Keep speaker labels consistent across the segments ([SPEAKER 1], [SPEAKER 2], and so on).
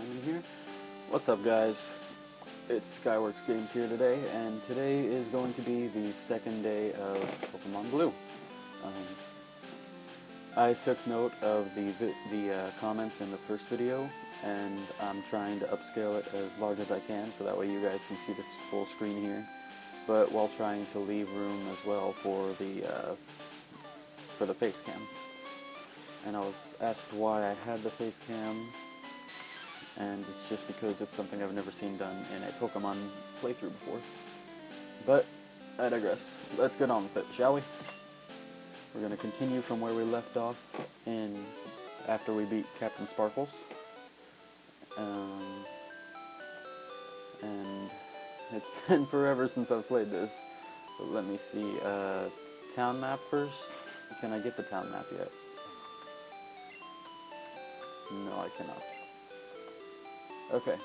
[SPEAKER 1] in here. What's up, guys? It's skyworksENT here today, and today is going to be the second day of Pokemon Blue. I took note of the comments in the first video, and I'm trying to upscale it as large as I can, so that way you guys can see this full screen here, but while trying to leave room as well for the face cam. And I was asked why I had the face cam, and it's just because it's something I've never seen done in a Pokemon playthrough before. But I digress. Let's get on with it, shall we? We're going to continue from where we left off after we beat Captain Sparkles. And it's been forever since I've played this. But let me see. Town map first. Can I get the town map yet? No, I cannot. Okay.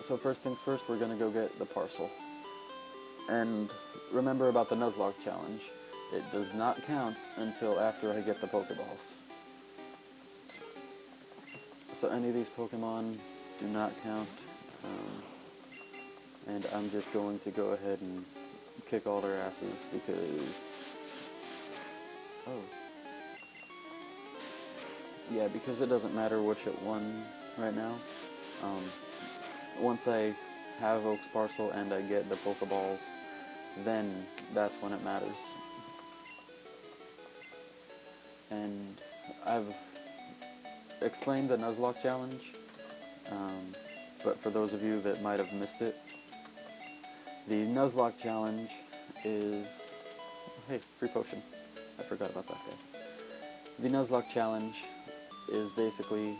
[SPEAKER 1] So first things first, we're going to go get the parcel. And remember about the Nuzlocke challenge. It does not count until after I get the Pokeballs. So any of these Pokemon do not count. And I'm just going to go ahead and kick all their asses because... Oh. Yeah, because it doesn't matter which it won right now. Once I have Oak's Parcel and I get the Pokeballs, then that's when it matters. And I've explained the Nuzlocke challenge, but for those of you that might have missed it, the Nuzlocke challenge is... Hey, free potion. I forgot about that guy. The Nuzlocke challenge is basically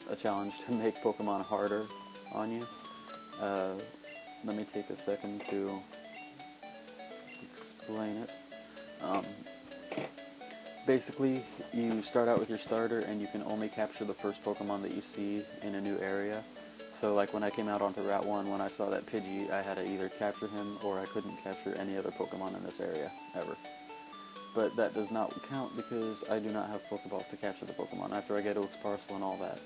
[SPEAKER 1] a challenge to make Pokemon harder on you. Let me take a second to explain it. Basically, you start out with your starter and you can only capture the first Pokemon that you see in a new area. So like when I came out onto Route 1, when I saw that Pidgey, I had to either capture him or I couldn't capture any other Pokemon in this area, ever. But that does not count because I do not have Pokeballs to capture the Pokemon. After I get Oak's Parcel and all that,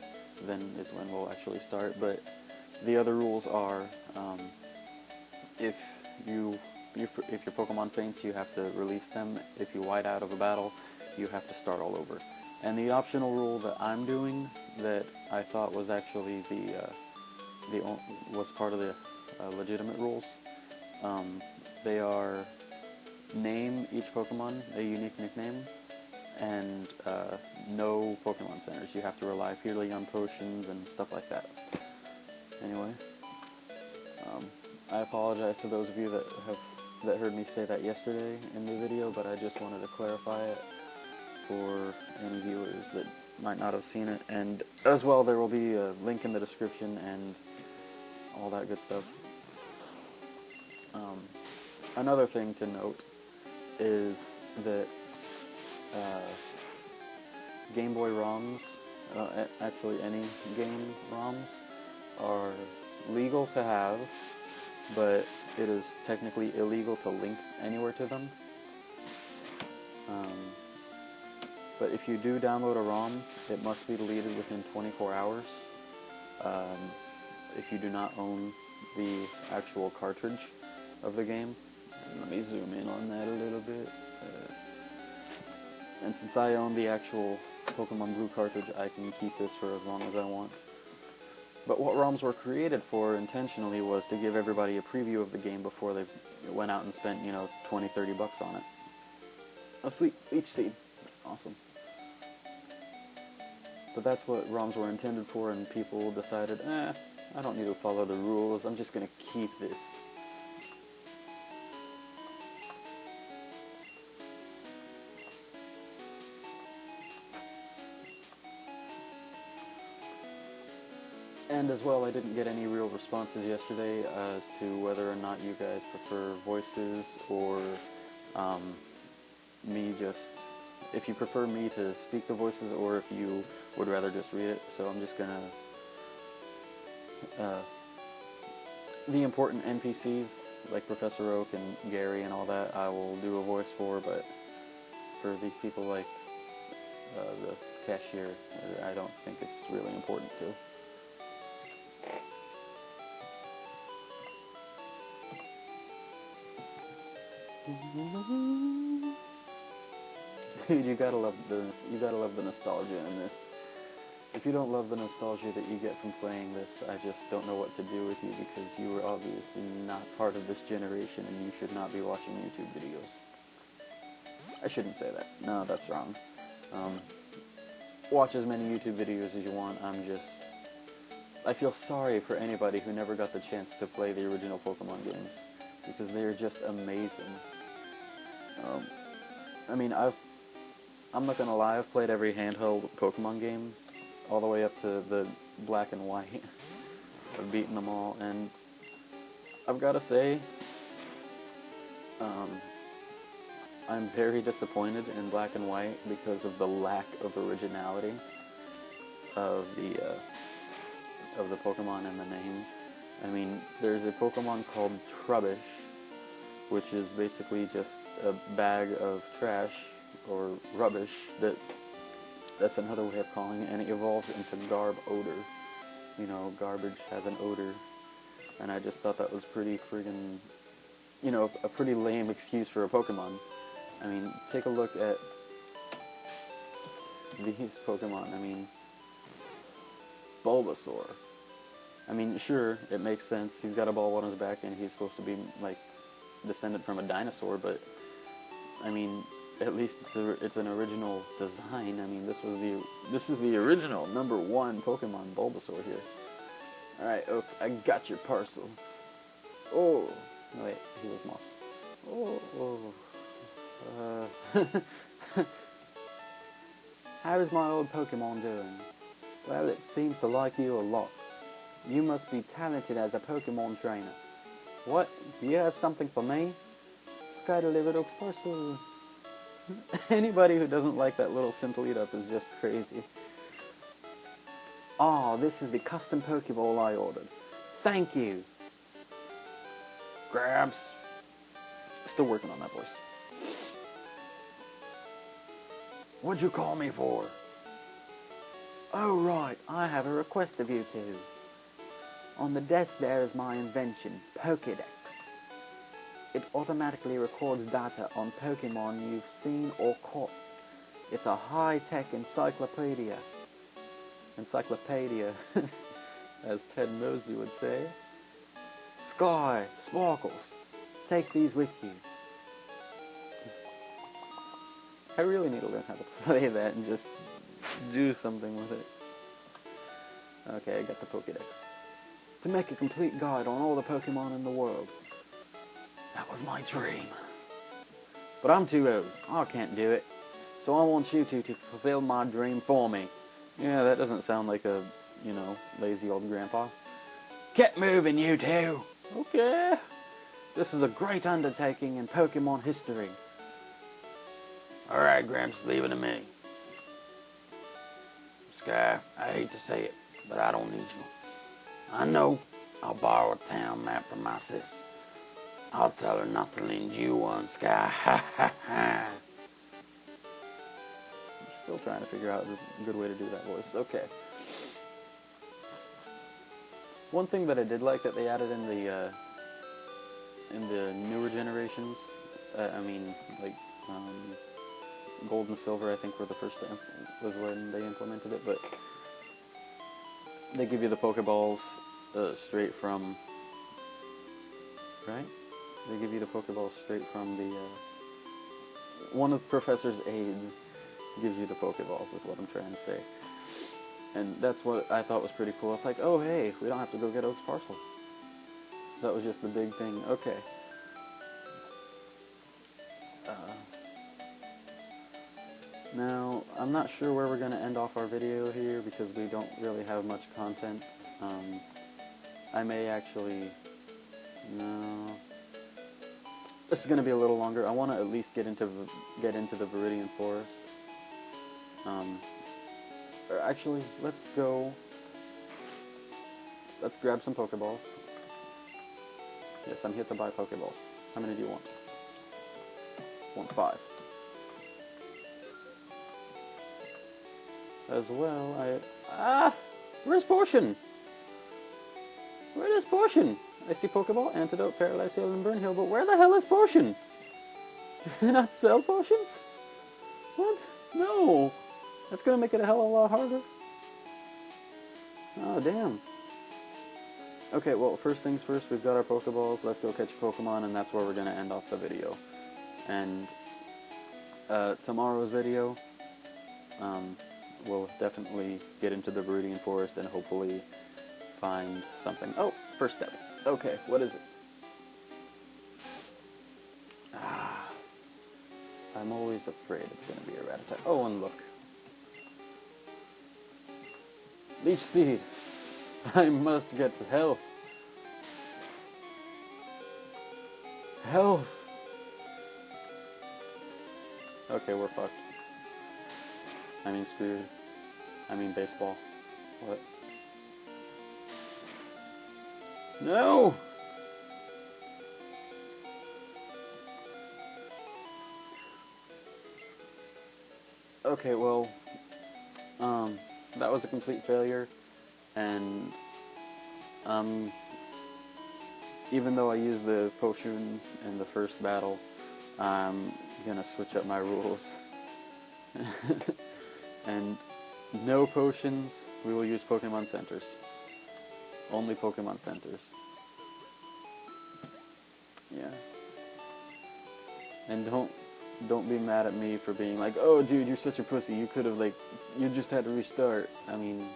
[SPEAKER 1] then is when we'll actually start. But the other rules are, if your Pokemon faints, you have to release them. If you white out of a battle, you have to start all over. And the optional rule that I'm doing, that I thought was actually was part of the legitimate rules, they are: name each Pokemon a unique nickname, and no Pokemon centers. You have to rely purely on potions and stuff like that. Anyway, I apologize to those of you that heard me say that yesterday in the video, but I just wanted to clarify it for any viewers that might not have seen it. And as well, there will be a link in the description and all that good stuff. Another thing to note is that Game Boy ROMs, actually any game ROMs, are legal to have, but it is technically illegal to link anywhere to them. But if you do download a ROM, it must be deleted within 24 hours if you do not own the actual cartridge of the game. Let me zoom in on that a little bit. And since I own the actual Pokemon Blue cartridge, I can keep this for as long as I want. But what ROMs were created for intentionally was to give everybody a preview of the game before they went out and spent, you know, 20, 30 bucks on it. Oh, sweet, Leech Seed. Awesome. But that's what ROMs were intended for, and people decided, I don't need to follow the rules, I'm just going to keep this. And as well, I didn't get any real responses yesterday as to whether or not you guys prefer voices or if you prefer me to speak the voices or if you would rather just read it. So I'm just gonna... the important NPCs, like Professor Oak and Gary and all that, I will do a voice for, but for these people like the cashier. I don't think it's really important to. Dude, you gotta love the nostalgia in this. If you don't love the nostalgia that you get from playing this, I just don't know what to do with you, because you were obviously not part of this generation and you should not be watching YouTube videos. I shouldn't say that. No, that's wrong. Watch as many YouTube videos as you want. I feel sorry for anybody who never got the chance to play the original Pokemon games, because they are just amazing. I mean, I'm not gonna lie, I've played every handheld Pokemon game, all the way up to the black and white. I've beaten them all, and I've gotta say, I'm very disappointed in black and white because of the lack of originality of the Pokemon and the names. I mean, there's a Pokemon called Trubbish, which is basically just a bag of trash or rubbish. That's another way of calling it, and it evolves into Garb Odor. You know, garbage has an odor, and I just thought that was pretty friggin', you know, a pretty lame excuse for a Pokemon. I mean, take a look at these Pokemon. I mean, Bulbasaur. I mean, sure, it makes sense. He's got a ball on his back, and he's supposed to be, like, descended from a dinosaur, but, I mean, at least it's an original design. I mean, this is the original #1 Pokemon, Bulbasaur here. Alright, Oak, I got your parcel. Oh, no, wait, he was Moss. How is my old Pokemon doing? Well, it seems to like you a lot. You must be talented as a Pokemon trainer. What? Do you have something for me? Sky delivered Oak's parcel. Anybody who doesn't like that little simple lead up is just crazy. Oh, this is the custom Pokeball I ordered. Thank you. Grabs. Still working on that voice. What'd you call me for? Oh right, I have a request of you two. On the desk there is my invention, Pokédex. It automatically records data on Pokemon you've seen or caught. It's a high-tech encyclopedia. Encyclopedia, as Ted Mosby would say. Sky, Sparkles, take these with you. I really need to learn how to play that and just do something with it. Okay, I got the Pokédex. To make a complete guide on all the Pokemon in the world. That was my dream. But I'm too old. I can't do it. So I want you two to fulfill my dream for me. Yeah, that doesn't sound like a, you know, lazy old grandpa. Get moving, you two. Okay. This is a great undertaking in Pokemon history. Alright, Gramps, leave it to me. Sky, I hate to say it, but I don't need you. I know. I'll borrow a town map from my sis. I'll tell her not to lend you one, Sky. Ha ha ha. I'm still trying to figure out a good way to do that voice. Okay. One thing that I did like that they added in the newer generations, I mean, like, Gold and Silver, I think, were the first was when they implemented it, but they give you the Pokeballs straight from, right? They give you the Pokeballs straight from the, one of the Professor's aides gives you the Pokeballs, is what I'm trying to say. And that's what I thought was pretty cool. It's like, oh hey, we don't have to go get Oak's parcel. That was just the big thing. Okay. Now, I'm not sure where we're going to end off our video here because we don't really have much content. I may actually... No... This is going to be a little longer. I want to at least get into the Viridian Forest. Actually, let's go... Let's grab some Pokeballs. Yes, I'm here to buy Pokeballs. How many do you want? I want 5. as well. Where's Potion? Where is Potion? I see Pokeball, Antidote, Paralyze Heal, and Burn Heal, but where the hell is Potion? Do you not sell potions? What? No! That's gonna make it a hell of a lot harder. Oh, damn. Okay, well, first things first, we've got our Pokeballs. Let's go catch Pokemon, and that's where we're gonna end off the video. And tomorrow's video, we'll definitely get into the Viridian Forest and hopefully find something. Oh, first step. Okay, what is it? I'm always afraid it's going to be a Rattata. Oh, and look. Leaf Seed. I must get health. Health. Okay, we're fucked. I mean screwed. I mean baseball. What? No! Okay, well, that was a complete failure, and, even though I used the potion in the first battle, I'm gonna switch up my rules. And no potions, we will use Pokemon Centers. Only Pokemon Centers. Yeah. And don't be mad at me for being like, oh dude, you're such a pussy, you could have, like, you just had to restart. I mean,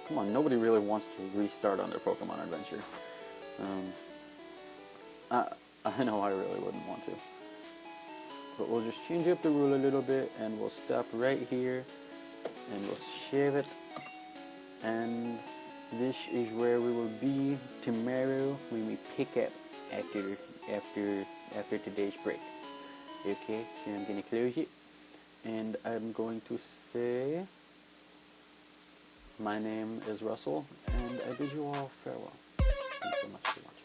[SPEAKER 1] come on, nobody really wants to restart on their Pokemon adventure. I know I really wouldn't want to. But we'll just change up the rule a little bit, and we'll stop right here, and we'll shave it, and this is where we will be tomorrow when we pick up after today's break. Okay, so I'm going to close it, and I'm going to say, my name is Russell, and I bid you all farewell. Thanks so much for watching.